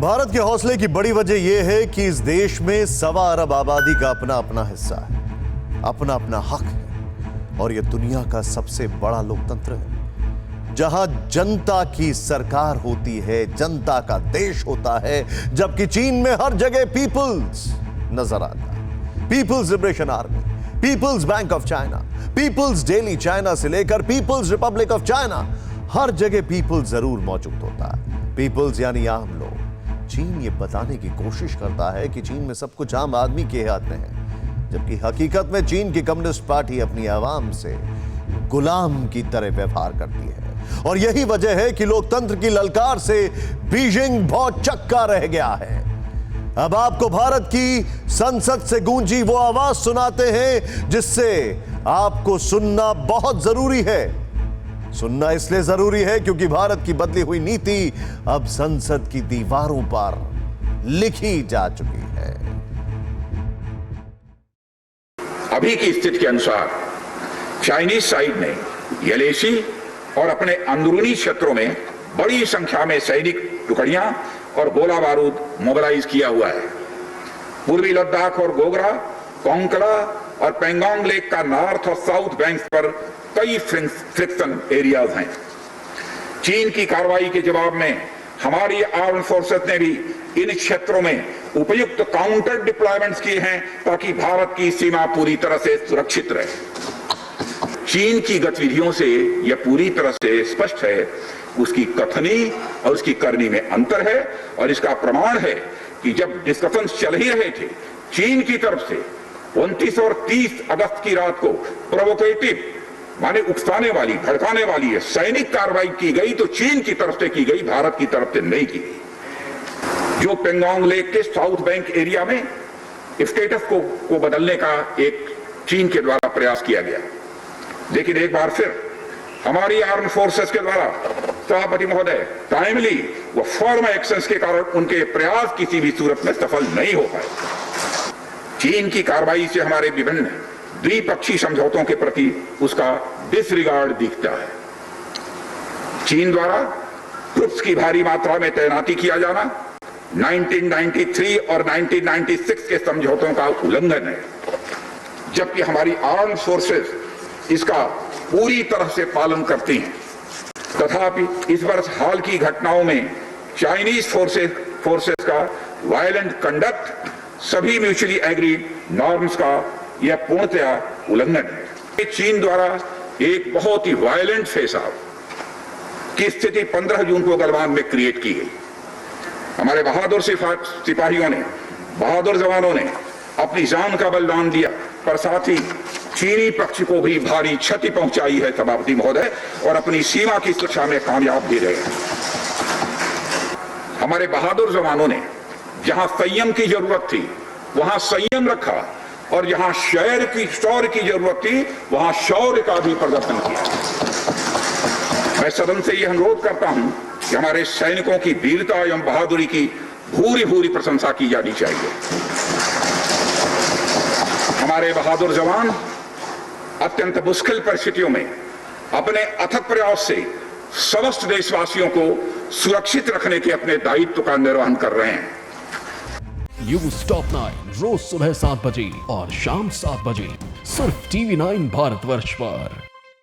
भारत के हौसले की बड़ी वजह यह है कि इस देश में 1.25 अरब आबादी का अपना अपना हिस्सा है, अपना अपना हक है और यह दुनिया का सबसे बड़ा लोकतंत्र है, जहां जनता की सरकार होती है, जनता का देश होता है। जबकि चीन में हर जगह पीपल्स नजर आता है। People's liberation army, people's bank of China, people's daily China से लेकर पीपल्स रिपब्लिक ऑफ चाइना, हर जगह पीपल्स जरूर मौजूद होता है। पीपल्स यानी आम लोग। चीन ये बताने की कोशिश करता है कि चीन में सब कुछ आम आदमी के हाथ में है, जबकि हकीकत में चीन की कम्युनिस्ट पार्टी अपनी आवाम से गुलाम की तरह व्यवहार करती है। और यही वजह है कि लोकतंत्र की ललकार से बीजिंग बहुत चक्का रह गया है। अब आपको भारत की संसद से गूंजी वो आवाज सुनाते हैं जिससे आपको सुनना बहुत जरूरी है। सुनना इसलिए जरूरी है क्योंकि भारत की बदली हुई नीति अब संसद की दीवारों पर लिखी जा चुकी है। अभी की स्थिति के अनुसार चाइनीज साइड ने येलेशी और अपने अंदरूनी क्षेत्रों में बड़ी संख्या में सैनिक टुकड़ियां और गोला बारूद मोबिलाइज किया हुआ है। पूर्वी लद्दाख और गोगरा, कोंकला और पेंगोंग लेक का नॉर्थ और साउथ बैंक पर कई फ्रिक्शन एरियाज हैं। चीन की कार्रवाई के जवाब में हमारी आर्म्ड फोर्सेस ने भी इन क्षेत्रों में उपयुक्त काउंटर डिप्लॉयमेंट्स किए हैं ताकि भारत की सीमा पूरी तरह से सुरक्षित रहे। चीन की गतिविधियों से यह पूरी तरह से स्पष्ट है, उसकी कथनी और उसकी करनी में अंतर है। और इसका प्रमाण है कि जब डिस्कशन चल ही रहे थे, चीन की तरफ से 29 और 30 अगस्त की रात को प्रोवोकेटिव माने उकसाने वाली, भड़काने वाली है सैनिक कार्रवाई की गई, तो चीन की तरफ से की गई, भारत की तरफ से नहीं की गई। जो पेंगोंग लेक के साउथ बैंक एरिया में स्टेटस को बदलने का एक चीन के द्वारा प्रयास किया गया, लेकिन एक बार फिर हमारी आर्म्ड फोर्सेस के द्वारा सभापति महोदय टाइमली व फर्म एक्शंस के कारण उनके प्रयास किसी भी सूरत में सफल नहीं हो पाए। चीन की कार्रवाई से हमारे विभिन्न द्विपक्षीय समझौतों के प्रति उसका डिसरिगार्ड दिखता है। चीन द्वारा ट्रुप्स की भारी मात्रा में तैनाती किया जाना 1993 और 1996 के समझौतों का उल्लंघन है, जबकि हमारी आर्म्ड फोर्सेस इसका पूरी तरह से पालन करती हैं। तथापि इस वर्ष हाल की घटनाओं में चाइनीज फोर्सेस का वायलेंट कंडक्ट सभी म्यूचुअली एग्रीड नॉर्म्स का यह पूर्णतया उल्लंघन है। चीन द्वारा एक बहुत ही वायलेंट फेस ऑफ की स्थिति 15 जून को गलवान में क्रिएट की गई। हमारे बहादुर सिपाहियों ने, बहादुर जवानों ने अपनी जान का बलिदान दिया, पर साथ ही चीनी पक्ष को भी भारी क्षति पहुंचाई है सभापति महोदय, और अपनी सीमा की सुरक्षा में कामयाब भी रहे। हमारे बहादुर जवानों ने जहां संयम की जरूरत थी वहां संयम रखा, और जहां शौर्य की जरूरत थी वहां शौर्य का भी प्रदर्शन किया। मैं सदन से यह अनुरोध करता हूं कि हमारे सैनिकों की वीरता एवं बहादुरी की भूरी भूरी प्रशंसा की जानी चाहिए। हमारे बहादुर जवान अत्यंत मुश्किल परिस्थितियों में अपने अथक प्रयास से समस्त देशवासियों को सुरक्षित रखने के अपने दायित्व का निर्वहन कर रहे हैं। न्यूज़ टॉप 9 रोज सुबह 7 बजे और शाम 7 बजे सिर्फ TV9 भारतवर्ष पर।